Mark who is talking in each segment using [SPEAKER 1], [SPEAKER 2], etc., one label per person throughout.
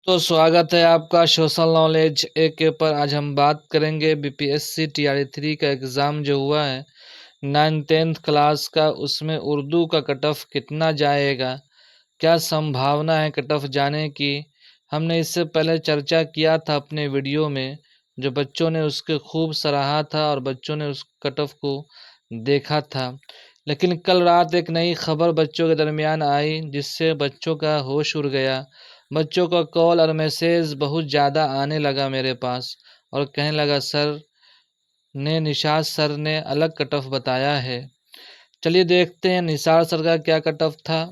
[SPEAKER 1] तो स्वागत है आपका सोशल नॉलेज ए के पर। आज हम बात करेंगे बीपीएससी टीआरई 3 का एग्ज़ाम जो हुआ है 9th क्लास का, उसमें उर्दू का कट ऑफ कितना जाएगा, क्या संभावना है कट ऑफ जाने की। हमने इससे पहले चर्चा किया था अपने वीडियो में, जो बच्चों ने उसके खूब सराहा था और बच्चों ने उस कट ऑफ को देखा था। लेकिन कल रात एक नई खबर बच्चों के दरमियान आई जिससे बच्चों का होश उड़ गया। बच्चों का कॉल और मैसेज बहुत ज़्यादा आने लगा मेरे पास और कहने लगा सर ने निषाद सर ने अलग कट ऑफ बताया है। चलिए देखते हैं निषाद सर का क्या कट ऑफ था।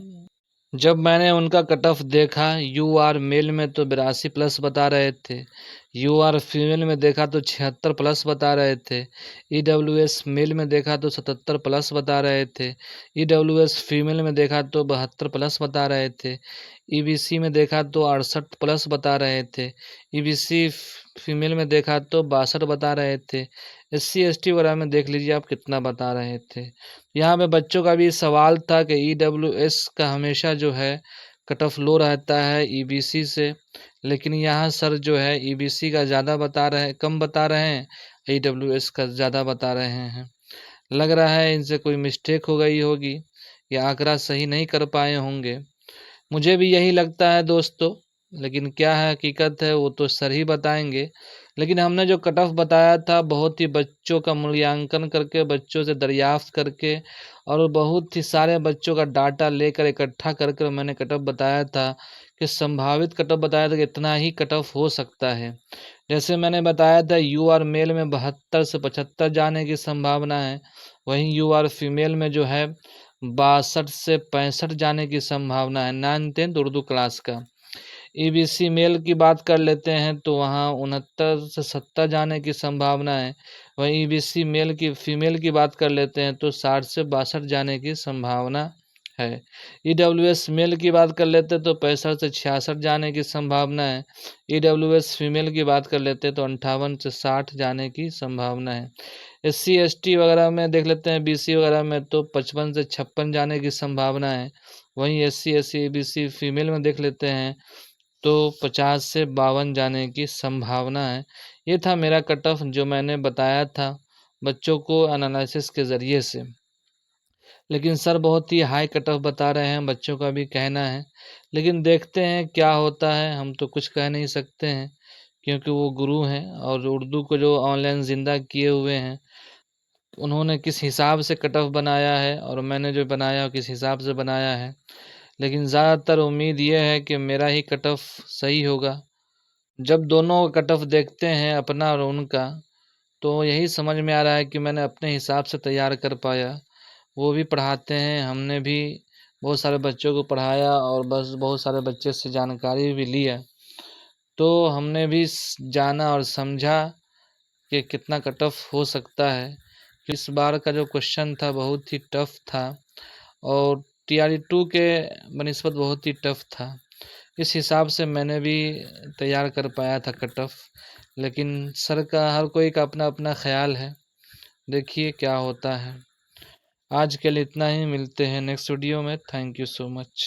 [SPEAKER 1] जब मैंने उनका कट ऑफ देखा, यू आर मेल में तो 82 प्लस बता रहे थे, यू आर फीमेल में देखा तो 76 प्लस बता रहे थे, ई डब्ल्यू एस मेल में देखा तो 77 प्लस बता रहे थे, ई डब्ल्यू एस फीमेल में देखा तो 72 प्लस बता रहे थे, ई बी सी में देखा तो 68 प्लस बता रहे थे, ई बी सी फीमेल में देखा तो 62 बता रहे थे, एस सी एस टी वगैरह में देख लीजिए आप कितना बता रहे थे। यहाँ पे बच्चों का भी सवाल था कि ईडब्ल्यूएस का हमेशा जो है कट ऑफ लो रहता है ईबीसी से, लेकिन यहाँ सर जो है ईबीसी का ज़्यादा बता रहे हैं, कम बता रहे हैं, ईडब्ल्यूएस का ज़्यादा बता रहे हैं। लग रहा है इनसे कोई मिस्टेक हो गई होगी या आंकड़ा सही नहीं कर पाए होंगे। मुझे भी यही लगता है दोस्तों, लेकिन क्या है हकीकत है वो तो सर ही बताएंगे। लेकिन हमने जो कट ऑफ बताया था बहुत ही बच्चों का मूल्यांकन करके, बच्चों से दरियाफ्त करके और बहुत ही सारे बच्चों का डाटा लेकर इकट्ठा कर कर मैंने कट ऑफ बताया था कि संभावित कट ऑफ बताया था कि इतना ही कट ऑफ हो सकता है। जैसे मैंने बताया था यू आर मेल में 72 से 75 जाने की संभावना है, वहीं यू आर फीमेल में जो है 62 से 65 जाने की संभावना है 9th उर्दू क्लास का। ईबीसी मेल की बात कर लेते हैं तो वहाँ 69 से 70 जाने की संभावना है। वहीं ईबीसी मेल की फीमेल की बात कर लेते हैं तो 60 से 62 जाने की संभावना है। ईडब्ल्यूएस मेल की बात कर लेते हैं तो 65 से 66 जाने की संभावना है। ईडब्ल्यूएस फीमेल की बात कर लेते हैं तो 58 से 60 जाने की संभावना है। एससी एसटी वगैरह में देख लेते हैं, बीसी वगैरह में तो 55 से 56 जाने की संभावना है। वहीं एससी एससी बीसी फीमेल में देख लेते हैं तो 50 से 52 जाने की संभावना है। ये था मेरा कट ऑफ जो मैंने बताया था बच्चों को एनालिसिस के ज़रिए से। लेकिन सर बहुत ही हाई कट ऑफ बता रहे हैं, बच्चों का भी कहना है। लेकिन देखते हैं क्या होता है, हम तो कुछ कह नहीं सकते हैं क्योंकि वो गुरु हैं और उर्दू को जो ऑनलाइन ज़िंदा किए हुए हैं, उन्होंने किस हिसाब से कट ऑफ बनाया है और मैंने जो बनाया किस हिसाब से बनाया है। लेकिन ज़्यादातर उम्मीद ये है कि मेरा ही कट ऑफ सही होगा। जब दोनों कट ऑफ देखते हैं अपना और उनका, तो यही समझ में आ रहा है कि मैंने अपने हिसाब से तैयार कर पाया। वो भी पढ़ाते हैं, हमने भी बहुत सारे बच्चों को पढ़ाया और बस बहुत सारे बच्चे से जानकारी भी लिया, तो हमने भी जाना और समझा कि कितना कट ऑफ हो सकता है। इस बार का जो क्वेश्चन था बहुत ही टफ था और टीआरई 2 के बनिस्बत बहुत ही टफ था। इस हिसाब से मैंने भी तैयार कर पाया था कट ऑफ। लेकिन सर का हर कोई का अपना अपना ख्याल है, देखिए क्या होता है। आज के लिए इतना ही, मिलते हैं नेक्स्ट वीडियो में। Thank you so much.